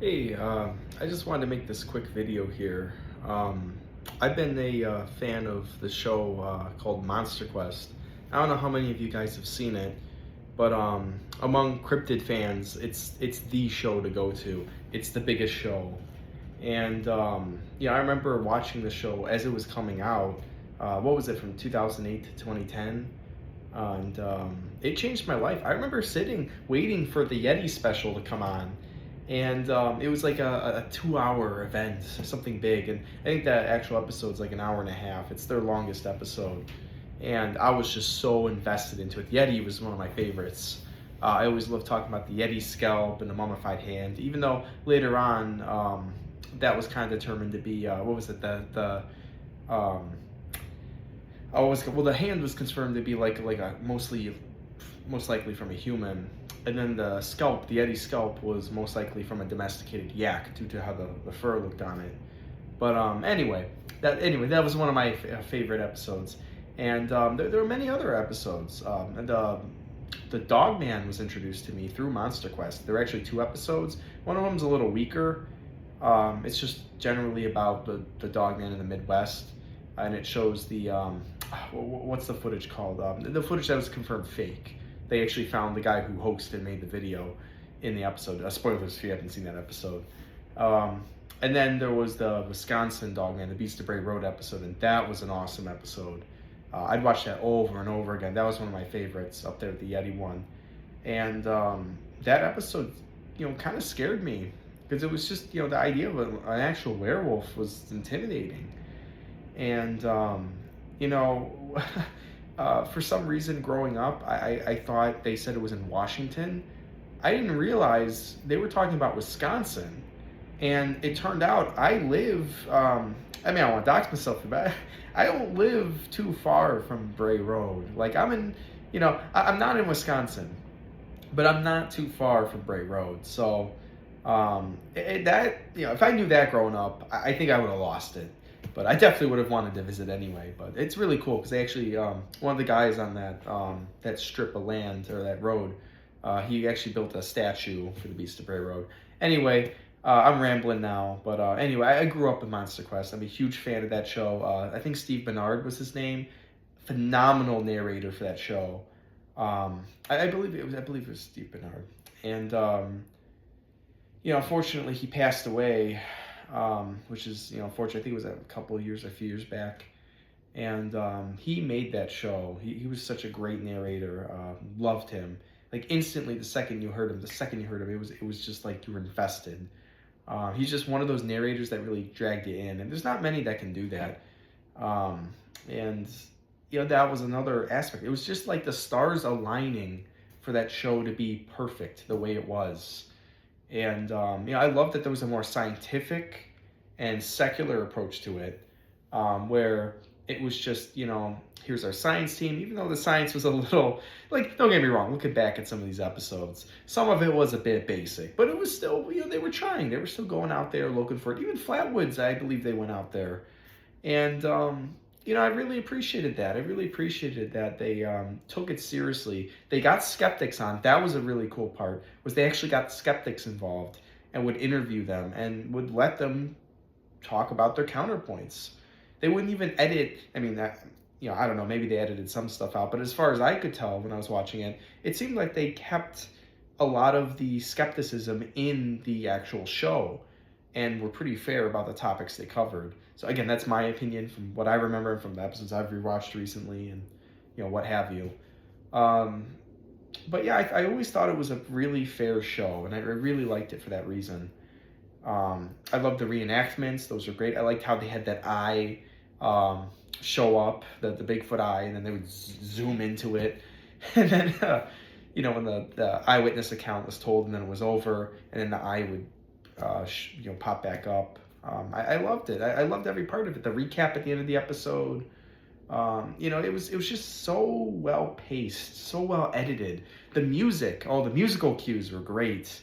Hey, I just wanted to make this quick video here. I've been a fan of the show called Monster Quest. I don't know how many of you guys have seen it, but among cryptid fans, it's the show to go to. It's the biggest show, and yeah, I remember watching the show as it was coming out. What was it, from 2008 to 2010? And it changed my life. I remember sitting waiting for the Yeti special to come on, and it was like a 2 hour event, something big. And I think that actual episode's like an hour and a half. It's their longest episode, and I was just so invested into it. Yeti was one of my favorites. I always loved talking about the Yeti scalp and the mummified hand, even though later on that was kind of determined to be what was it, the um, well, the hand was confirmed to be like a most likely from a human, and then the scalp, the Yeti scalp, was most likely from a domesticated yak due to how the fur looked on it. But anyway, that was one of my favorite episodes, and there were many other episodes. And the Dog Man was introduced to me through Monster Quest. There were actually two episodes. One of them's a little weaker. It's just generally about the Dog Man in the Midwest, and it shows the what's the footage called? The footage that was confirmed fake. They actually found the guy who hosted and made the video in the episode. Spoilers if you haven't seen that episode. Um, and then there was the Wisconsin Dogman, the Beast of Bray Road episode, and that was an awesome episode. I'd watch that over and over again. That was one of my favorites up there with the Yeti one. And that episode, kind of scared me because it was just, the idea of an actual werewolf was intimidating. And you know, for some reason growing up, I thought they said it was in Washington. I didn't realize they were talking about Wisconsin. And it turned out I live, I mean, I don't want to dox myself, but I don't live too far from Bray Road. Like, I'm in, I'm not in Wisconsin, but I'm not too far from Bray Road. So, if I knew that growing up, I think I would have lost it. But I definitely would have wanted to visit anyway. But it's really cool because they actually, one of the guys on that strip of land or that road, he actually built a statue for the Beast of Bray Road. Anyway, I'm rambling now, but anyway, I grew up in Monster Quest. I'm a huge fan of that show. I think Steve Bernard was his name. Phenomenal narrator for that show. I believe it was Steve Bernard, and unfortunately, he passed away, which is, unfortunate. I think it was a few years back. And he made that show. He was such a great narrator. Loved him. Like instantly, the second you heard him, it was just like you were invested. He's just one of those narrators that really dragged you in, and there's not many that can do that. And that was another aspect. It was just like the stars aligning for that show to be perfect the way it was. And I love that there was a more scientific and secular approach to it, where it was just, here's our science team. Even though the science was a little, like, don't get me wrong, looking back at some of these episodes, some of it was a bit basic, but it was still, they were trying. They were still going out there looking for it. Even Flatwoods, I believe they went out there. And I really appreciated that. I really appreciated that they took it seriously. They got skeptics on. That was a really cool part, was they actually got skeptics involved and would interview them and would let them talk about their counterpoints. They wouldn't even edit. I mean, I don't know, maybe they edited some stuff out, but as far as I could tell when I was watching it, it seemed like they kept a lot of the skepticism in the actual show and were pretty fair about the topics they covered. So again, that's my opinion from what I remember from the episodes I've rewatched recently, and what have you. But yeah, I always thought it was a really fair show, and I really liked it for that reason. I loved the reenactments; those are great. I liked how they had that eye show up, the Bigfoot eye, and then they would zoom into it, and then when the eyewitness account was told, and then it was over, and then the eye would pop back up. I loved it. I loved every part of it. The recap at the end of the episode. It was just so well paced, so well edited. The music, all the musical cues were great.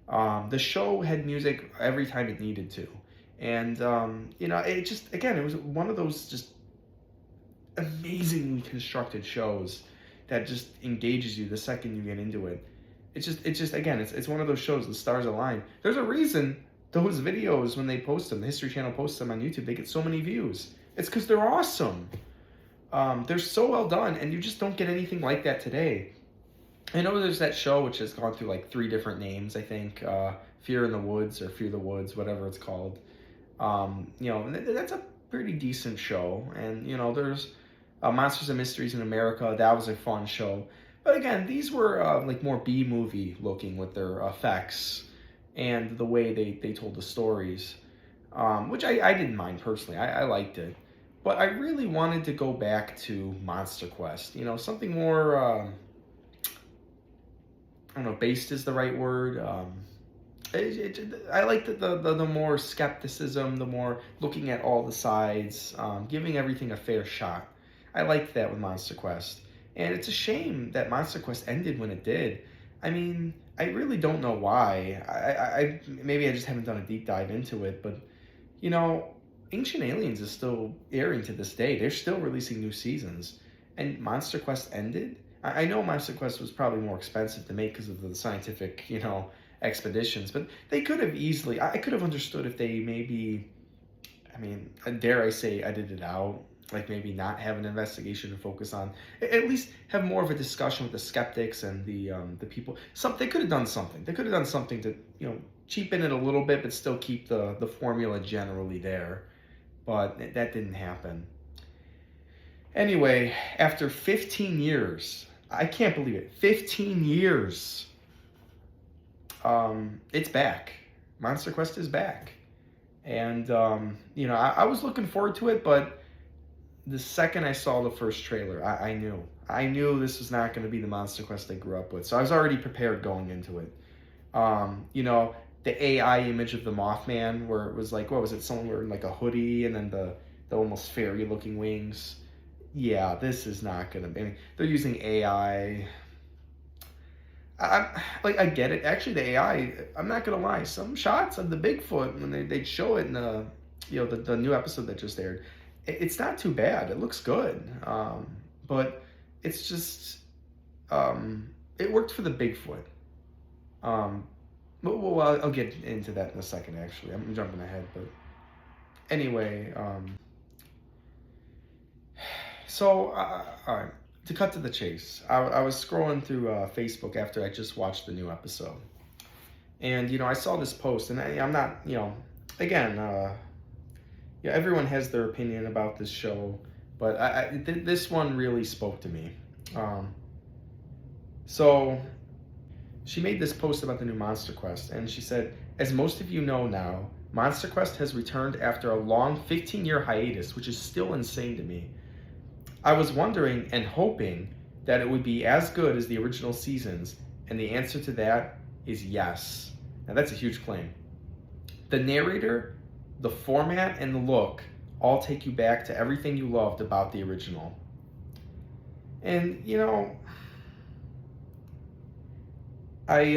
The show had music every time it needed to, and it just, again, it was one of those just amazingly constructed shows that just engages you the second you get into it. It's just again, it's one of those shows. The stars align. There's a reason those videos, when they post them, the History Channel posts them on YouTube, they get so many views. It's because they're awesome. They're so well done, and you just don't get anything like that today. I know there's that show which has gone through like 3 different names, I think. Fear in the Woods or Fear the Woods, whatever it's called. That's a pretty decent show. And, there's Monsters and Mysteries in America. That was a fun show. But again, these were like more B-movie looking with their effects and the way they told the stories, which I didn't mind personally. I liked it. But I really wanted to go back to Monster Quest. Something more, I don't know, based is the right word. I like the more skepticism, the more looking at all the sides, giving everything a fair shot. I liked that with Monster Quest. And it's a shame that Monster Quest ended when it did. I mean, I really don't know why. I maybe I just haven't done a deep dive into it, but Ancient Aliens is still airing to this day. They're still releasing new seasons. And Monster Quest ended? I know Monster Quest was probably more expensive to make because of the scientific, expeditions, but they could have easily, I could have understood if they maybe, dare I say, edited it out, like maybe not have an investigation to focus on, at least have more of a discussion with the skeptics and the people. They could have done something. They could have done something to, cheapen it a little bit, but still keep the formula generally there. But that didn't happen. Anyway, after 15 years, I can't believe it, 15 years, it's back. Monster Quest is back. And, I was looking forward to it, but the second I saw the first trailer, I knew this was not going to be the Monster Quest I grew up with. So I was already prepared going into it. The AI image of the Mothman, where it was like, what was it, someone wearing like a hoodie and then the almost fairy looking wings. Yeah, this is not going to be, they're using AI. I get it. Actually, the AI, I'm not going to lie, some shots of the Bigfoot, when they'd show it in the new episode that just aired, it's not too bad. It looks good. But it's just, it worked for the Bigfoot. Well, I'll get into that in a second, actually. I'm jumping ahead, but anyway, so, all right, to cut to the chase, I was scrolling through Facebook after I just watched the new episode. And, I saw this post, and I'm not, again, everyone has their opinion about this show, but this one really spoke to me. So she made this post about the new Monster Quest, and she said, "As most of you know now, Monster Quest has returned after a long 15-year hiatus, which is still insane to me. I was wondering and hoping that it would be as good as the original seasons, and the answer to that is yes." Now that's a huge claim. The narrator, the format, and the look all take you back to everything you loved about the original. And, I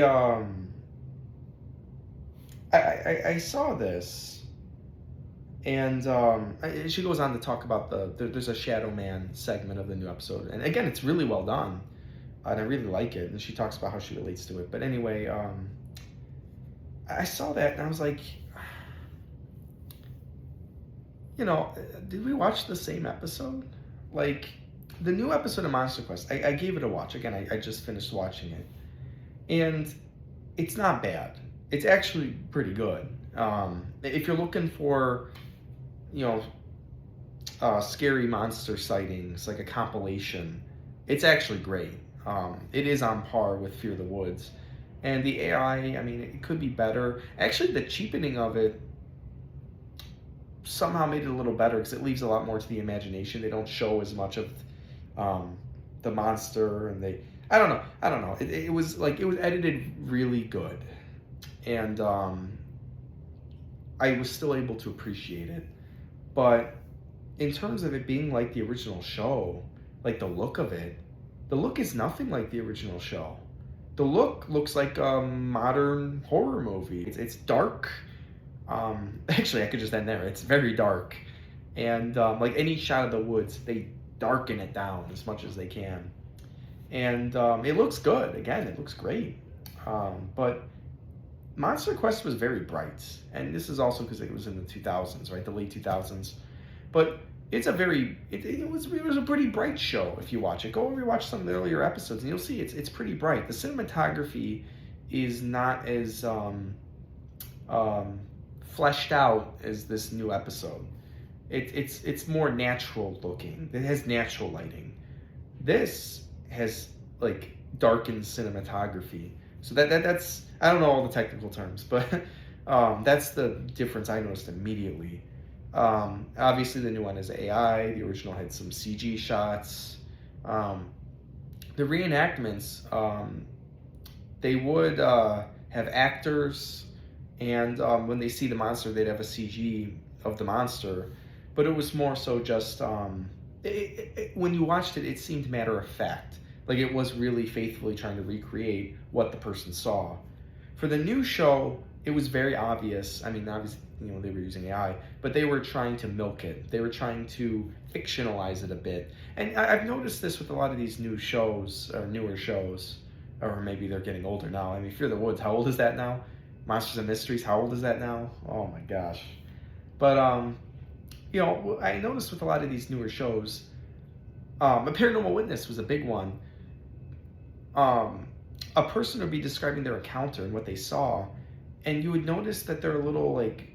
saw this, and she goes on to talk about there's a Shadow Man segment of the new episode, and again, it's really well done, and I really like it, and she talks about how she relates to it. But anyway, I saw that, and I was like, did we watch the same episode? Like, the new episode of Monster Quest, I gave it a watch. Again, I just finished watching it. And it's not bad. It's actually pretty good. If you're looking for, scary monster sightings, like a compilation, it's actually great. It is on par with Fear the Woods. And the AI, it could be better. Actually, the cheapening of it somehow made it a little better because it leaves a lot more to the imagination. They don't show as much of the monster, and I don't know. It was edited really good, and I was still able to appreciate it. But in terms of it being like the original show, like the look of it, the look is nothing like the original show. The look looks like a modern horror movie. It's dark. Actually, I could just end there. It's very dark, and like any shot of the woods, they darken it down as much as they can. And it looks good. Again, it looks great. But Monster Quest was very bright, and this is also because it was in the 2000s, right, the late 2000s. But it's it was a pretty bright show if you watch it. Go rewatch some of the earlier episodes, and you'll see it's pretty bright. The cinematography is not as fleshed out as this new episode. It's more natural looking. It has natural lighting. This has like darkened cinematography. So that's I don't know all the technical terms, but that's the difference I noticed immediately. Obviously, the new one is AI. The original had some CG shots. The reenactments, they would have actors, and when they see the monster, they'd have a CG of the monster. But it was more so just when you watched it, it seemed matter of fact. Like it was really faithfully trying to recreate what the person saw. For the new show, it was very obvious. I mean, obviously, they were using AI, but they were trying to milk it. They were trying to fictionalize it a bit. And I've noticed this with a lot of these new shows, or newer shows, or maybe they're getting older now. I mean, Fear the Woods, how old is that now? Monsters and Mysteries, how old is that now? Oh my gosh. But, I noticed with a lot of these newer shows, A Paranormal Witness was a big one. A person would be describing their encounter and what they saw, and you would notice that they're a little like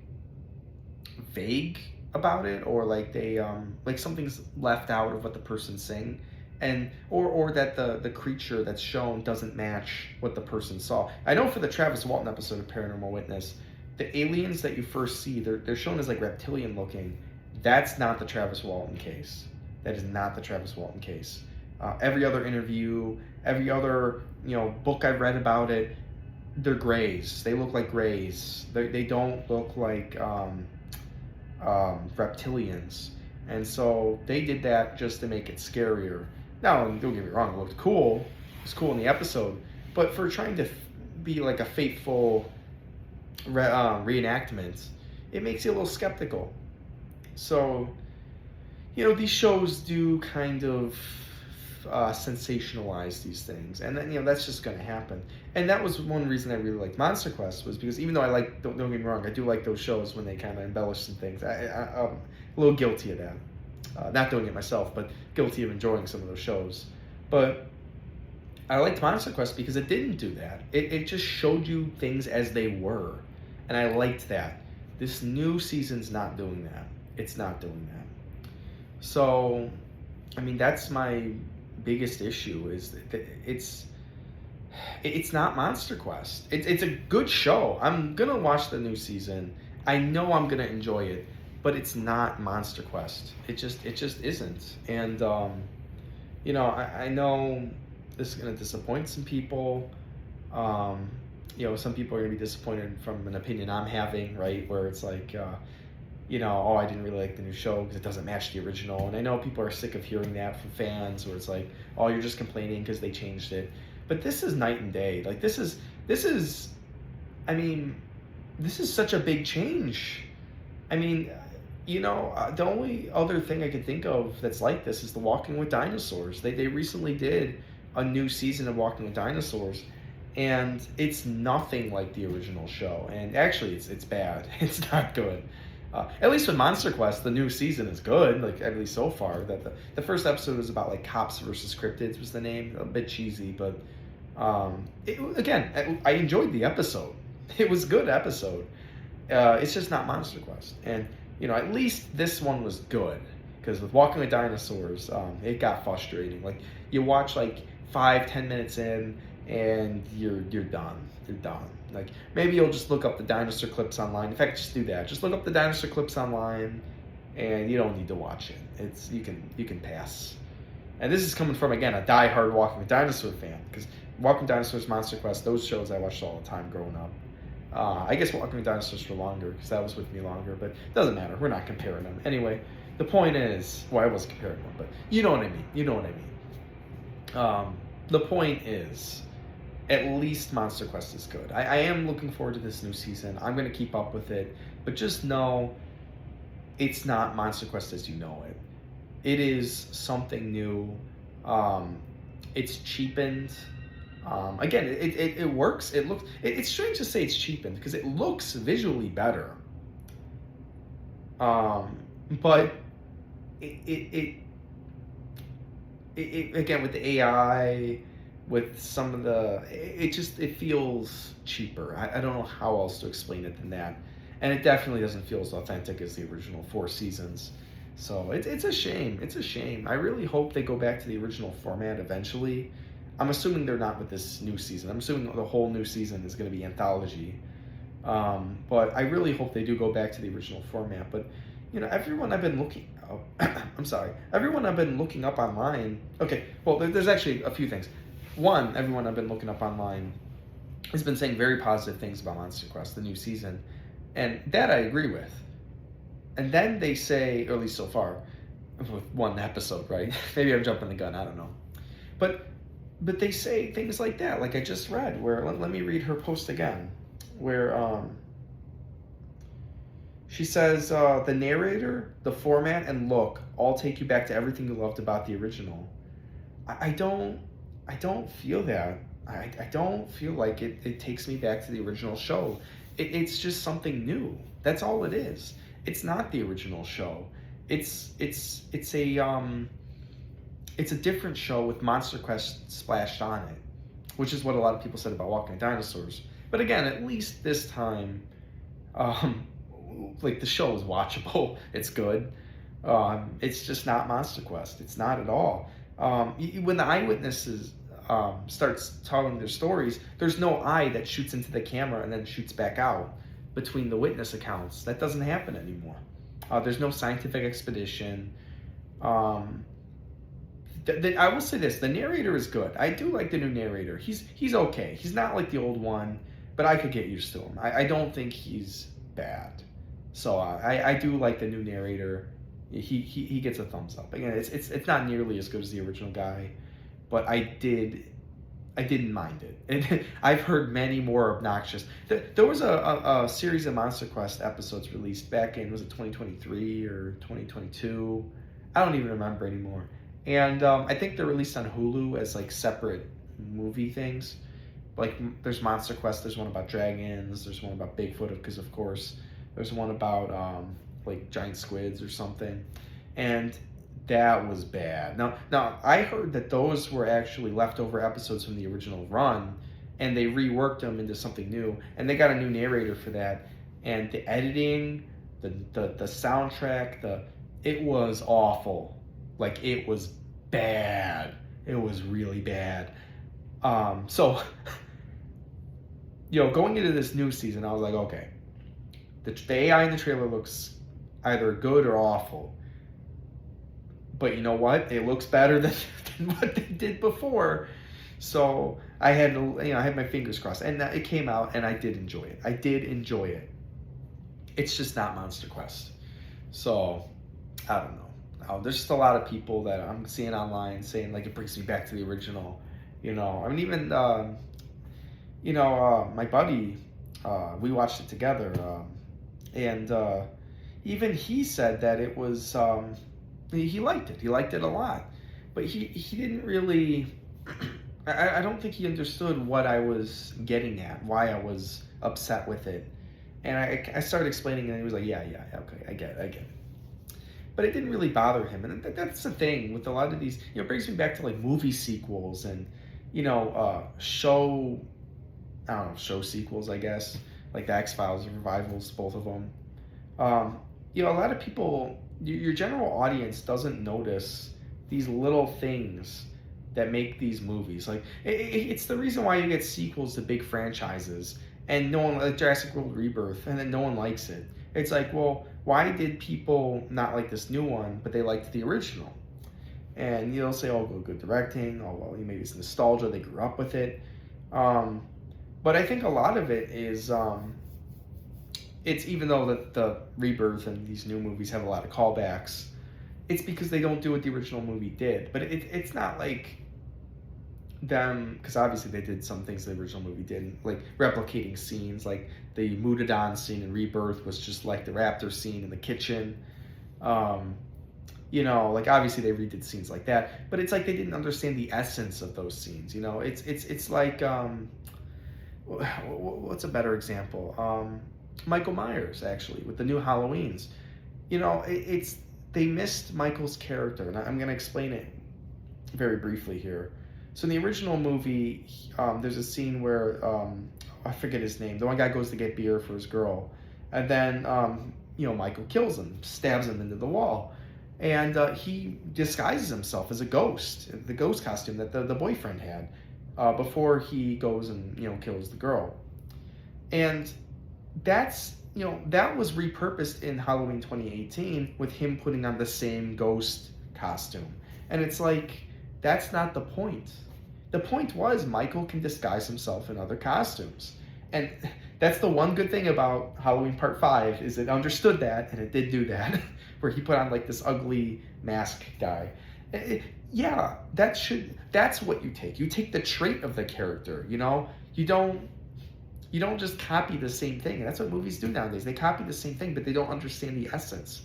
vague about it, or like they like something's left out of what the person's saying, and or that the creature that's shown doesn't match what the person saw. I know for the Travis Walton episode of Paranormal Witness, the aliens that you first see, they're shown as like reptilian looking. That's not the Travis Walton case. That is not the Travis Walton case. Every other interview, every other book I've read about it, they're grays. They look like grays. They don't look like reptilians. And so they did that just to make it scarier. Now, don't get me wrong, it looked cool. It was cool in the episode. But for trying to be like a faithful reenactment, it makes you a little skeptical. So, these shows do kind of sensationalize these things, and then that's just going to happen. And that was one reason I really liked Monster Quest, was because even though don't get me wrong, I do like those shows when they kind of embellish some things. I'm a little guilty of that. Not doing it myself, but guilty of enjoying some of those shows. But I liked Monster Quest because it didn't do that. It just showed you things as they were, and I liked that. This new season's not doing that. It's not doing that. So, I mean, that's my biggest issue, is that it's not Monster Quest. It's a good show. I'm gonna watch the new season. I know I'm gonna enjoy it, but it's not Monster Quest. It just isn't. And I know this is gonna disappoint some people. Some people are gonna be disappointed from an opinion I'm having, right? Where it's like, I didn't really like the new show because it doesn't match the original. And I know people are sick of hearing that from fans, where it's like, oh, you're just complaining because they changed it. But this is night and day. Like this is such a big change. I mean, the only other thing I could think of that's like this is The Walking with Dinosaurs. They recently did a new season of Walking with Dinosaurs, and it's nothing like the original show. And actually, it's bad. It's not good. At least with Monster Quest, the new season is good, like at least so far. That the first episode was about like cops versus cryptids was the name. A bit cheesy, but I enjoyed the episode. It was a good episode. It's just not Monster Quest. And at least this one was good, because with Walking with Dinosaurs, it got frustrating. Like you watch like 5-10 minutes in, and you're done. You're done. Like maybe you'll just look up the dinosaur clips online. In fact, just do that. Just look up the dinosaur clips online, and you don't need to watch it. You can pass. And this is coming from, again, a diehard Walking with Dinosaur fan, because Walking with Dinosaurs, Monster Quest, those shows I watched all the time growing up. I guess Walking with Dinosaurs for longer, because that was with me longer, but it doesn't matter. We're not comparing them. Anyway, the point is, I was comparing them, but you know what I mean. The point is, at least Monster Quest is good. I am looking forward to this new season. I'm going to keep up with it, but just know it's not Monster Quest as you know it. It is something new. It's cheapened. Again, it works. It looks. It's strange to say it's cheapened because it looks visually better. But it again with the AI, with some of the it feels cheaper. I don't know how else to explain it than that, and it definitely doesn't feel as authentic as the original four seasons. So it's a shame. It's a shame. I really hope they go back to the original format eventually. I'm assuming they're not with this new season. I'm assuming the whole new season is going to be anthology. But I really hope they do go back to the original format. But everyone I've been looking. Oh, I'm sorry. Everyone I've been looking up online. Okay, well, there's actually a few things. One, everyone I've been looking up online has been saying very positive things about Monster Quest, the new season, and that I agree with. And then they say, or at least so far, with one episode, right? Maybe I'm jumping the gun. I don't know. But they say things like that, like I just read. Where let me read her post again, where she says the narrator, the format, and look all take you back to everything you loved about the original. I don't feel that. I don't feel like it takes me back to the original show. It's just something new. That's all it is. It's not the original show. It's a different show with Monster Quest splashed on it, which is what a lot of people said about Walking Dinosaurs. But again, at least this time, like the show is watchable. It's good. It's just not Monster Quest. It's not at all. When the eyewitnesses starts telling their stories, there's no eye that shoots into the camera and then shoots back out between the witness accounts. That doesn't happen anymore. There's no scientific expedition. I will say this: the narrator is good. I do like the new narrator. He's okay. He's not like the old one, but I could get used to him. I don't think he's bad. So I do like the new narrator. He gets a thumbs up. Again, it's not nearly as good as the original guy, but I didn't mind it. And I've heard many more obnoxious. There was a series of Monster Quest episodes released back in, was it 2023 or 2022? I don't even remember anymore. And I think they're released on Hulu as like separate movie things. Like there's Monster Quest, there's one about dragons, there's one about Bigfoot, because of course, there's one about like giant squids or something. And that was bad. Now I heard that those were actually leftover episodes from the original run, and they reworked them into something new, and they got a new narrator for that. And the editing, the soundtrack, it was awful. Like it was bad. It was really bad. So going into this new season, I was like, okay, the AI in the trailer looks either good or awful. But you know what? It looks better than what they did before. So I had I had my fingers crossed, and it came out, and I did enjoy it. It's just not Monster Quest. So I don't know. There's just a lot of people that I'm seeing online saying like it brings me back to the original. I mean, even my buddy, we watched it together, and even he said that it was. He liked it. He liked it a lot, but he didn't really. I don't think he understood what I was getting at, why I was upset with it, and I started explaining, and he was like, yeah, okay, I get it. But it didn't really bother him, and that's the thing with a lot of these. It brings me back to like movie sequels and show sequels, I guess, like the X-Files revivals, both of them. A lot of people. Your general audience doesn't notice these little things that make these movies. Like it's the reason why you get sequels to big franchises, and no one, like Jurassic World Rebirth, and then no one likes it. It's like, well, why did people not like this new one, but they liked the original? And you'll say, oh, good directing. Oh, well, maybe it's nostalgia. They grew up with it. But I think a lot of it is. It's even though the Rebirth and these new movies have a lot of callbacks, it's because they don't do what the original movie did. But it's not like them, because obviously they did some things the original movie didn't, like replicating scenes, like the Mutadon scene in Rebirth was just like the raptor scene in the kitchen. You know, like obviously they redid scenes like that, but it's like they didn't understand the essence of those scenes. You know, it's like what's a better example? Michael Myers actually with the new Halloweens. You know, it's they missed Michael's character, and I'm going to explain it very briefly here. So in the original movie, there's a scene where I forget his name. The one guy goes to get beer for his girl, and then you know, Michael kills him, stabs him into the wall, and he disguises himself as a ghost, the ghost costume that the boyfriend had before he goes and, you know, kills the girl. And that's, you know, that was repurposed in Halloween 2018 with him putting on the same ghost costume. And it's like, that's not the point. The point was Michael can disguise himself in other costumes. And that's the one good thing about Halloween Part 5 is it understood that, and it did do that, where he put on like this ugly mask guy. Yeah, that's what you take. You take the trait of the character, you know? You don't just copy the same thing. And that's what movies do nowadays. They copy the same thing, but they don't understand the essence.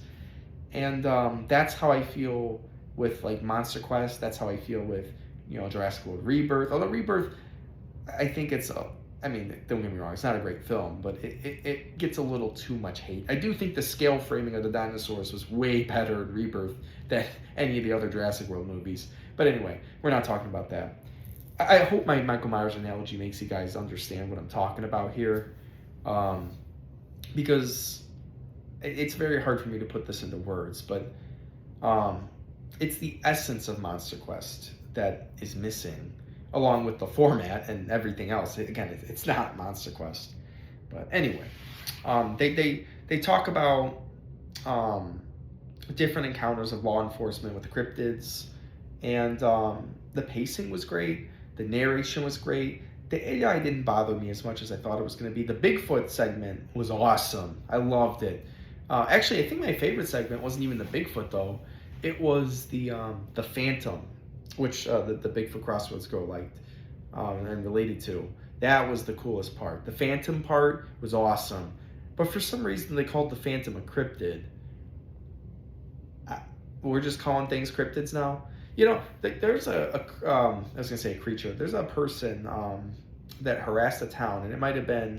And that's how I feel with like Monster Quest. That's how I feel with, you know, Jurassic World Rebirth. Although Rebirth, I think it's I mean, don't get me wrong, it's not a great film, but it gets a little too much hate. I do think the scale framing of the dinosaurs was way better in Rebirth than any of the other Jurassic World movies. But anyway, we're not talking about that. I hope my Michael Myers analogy makes you guys understand what I'm talking about here, because it's very hard for me to put this into words, but it's the essence of Monster Quest that is missing, along with the format and everything else. Again, it's not Monster Quest. But anyway, they talk about different encounters of law enforcement with the cryptids, and the pacing was great. The narration was great. The AI didn't bother me as much as I thought it was going to be. The Bigfoot segment was awesome. I loved it. Actually, I think my favorite segment wasn't even the Bigfoot though. It was the Phantom, which the Bigfoot Crossroads girl liked and related to. That was the coolest part. The Phantom part was awesome. But for some reason, they called the Phantom a cryptid. We're just calling things cryptids now. You know, there's I was going to say a creature. There's a person that harassed the town, and it might have been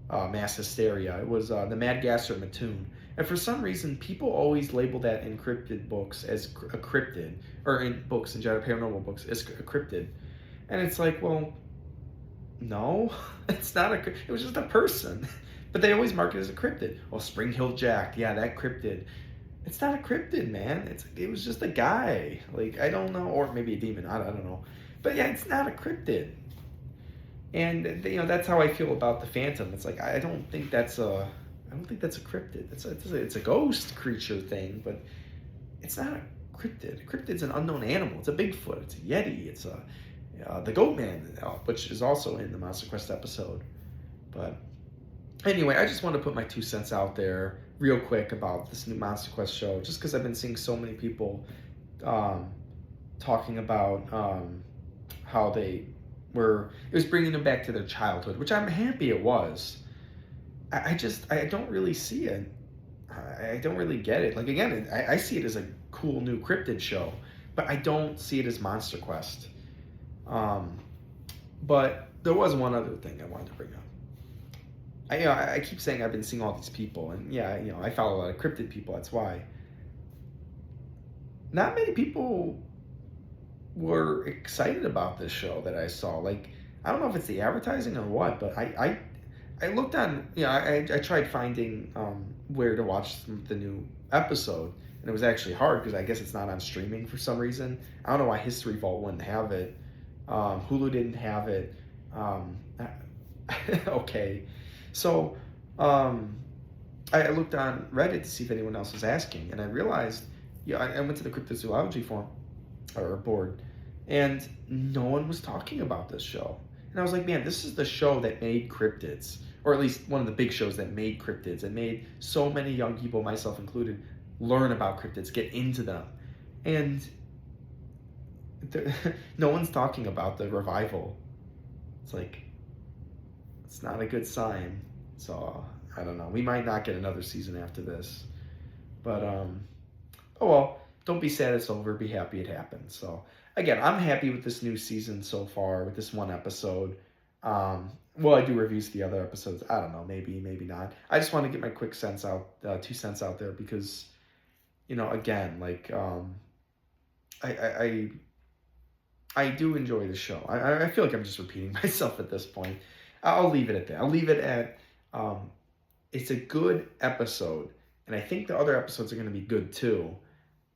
mass hysteria. It was the Mad Gasser Mattoon. And for some reason, people always label that in cryptid books as a cryptid, or in books, in paranormal books, as a cryptid. And it's like, well, no, it's not it was just a person. But they always mark it as a cryptid. Well, Spring Hill Jack, yeah, that cryptid. It's not a cryptid, man. It was just a guy. Like, I don't know, or maybe a demon. I don't know. But yeah, it's not a cryptid. And you know, that's how I feel about the Phantom. It's like I don't think that's a cryptid. It's a ghost creature thing, but it's not a cryptid. A cryptid's an unknown animal. It's a Bigfoot. It's a Yeti. It's the Goat Man, which is also in the Monster Quest episode. But anyway, I just want to put my 2 cents out there real quick about this new Monster Quest show, just because I've been seeing so many people talking about how it was bringing them back to their childhood, which I'm happy it was. I don't really see it. I don't really get it. Like, again, I see it as a cool new cryptid show, but I don't see it as Monster Quest. But there was one other thing I wanted to bring up. I keep saying I've been seeing all these people, and yeah, you know, I follow a lot of cryptid people. That's why. Not many people were excited about this show that I saw. Like, I don't know if it's the advertising or what, but I looked on, you know, I tried finding where to watch the new episode, and it was actually hard because I guess it's not on streaming for some reason. I don't know why History Vault wouldn't have it. Hulu didn't have it. Okay. So I looked on Reddit to see if anyone else was asking, and I realized, yeah, I went to the cryptozoology forum or board, and no one was talking about this show. And I was like, man, this is the show that made cryptids, or at least one of the big shows that made cryptids and made so many young people, myself included, learn about cryptids, get into them. And no one's talking about the revival. It's like, it's not a good sign. So I don't know. We might not get another season after this. But Oh well, don't be sad it's over. Be happy it happened. So again, I'm happy with this new season so far with this one episode. Will I do reviews of the other episodes? I don't know. Maybe, maybe not. I just want to get my quick sense out, 2 cents out there because again, like I I do enjoy the show. I feel like I'm just repeating myself at this point. I'll leave it at that. I'll leave it at um, it's a good episode, and I think the other episodes are going to be good too.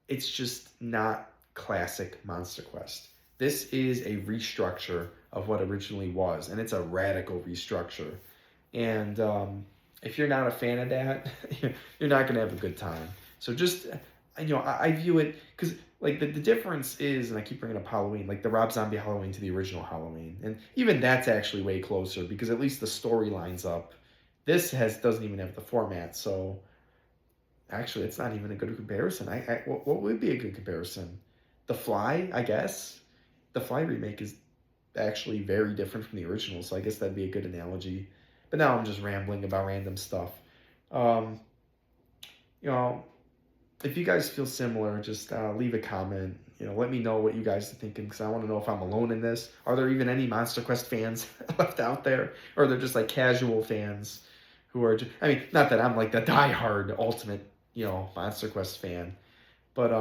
It's just not classic Monster Quest. This is a restructure of what originally was, and it's a radical restructure. And if you're not a fan of that, you're not going to have a good time. So just, I view it because like the difference is, and I keep bringing up Halloween, like the Rob Zombie Halloween to the original Halloween, and even that's actually way closer because at least the story lines up. This doesn't even have the format, so actually, it's not even a good comparison. What would be a good comparison? The Fly, I guess. The Fly remake is actually very different from the original, so I guess that'd be a good analogy. But now I'm just rambling about random stuff. Um, you know, if you guys feel similar, just leave a comment. Let me know what you guys are thinking because I want to know if I'm alone in this. Are there even any Monster Quest fans left out there, or they're just like casual fans who are just? I mean, not that I'm like the diehard ultimate, Monster Quest fan, but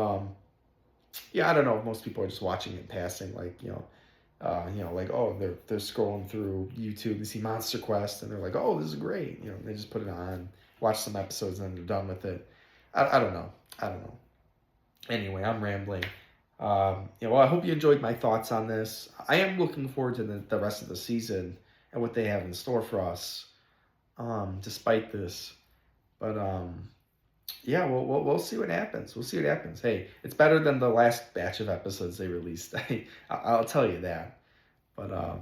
yeah, I don't know. Most people are just watching it in passing, like like oh, they're scrolling through YouTube and see Monster Quest, and they're like, oh, this is great. They just put it on, watch some episodes, and then they're done with it. I don't know. I don't know. Anyway, I'm rambling. Well, I hope you enjoyed my thoughts on this. I am looking forward to the rest of the season and what they have in store for us, despite this. But yeah, we'll see what happens. We'll see what happens. Hey, it's better than the last batch of episodes they released. I'll tell you that. But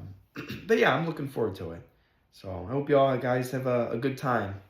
but yeah, I'm looking forward to it. So I hope you all guys have a good time.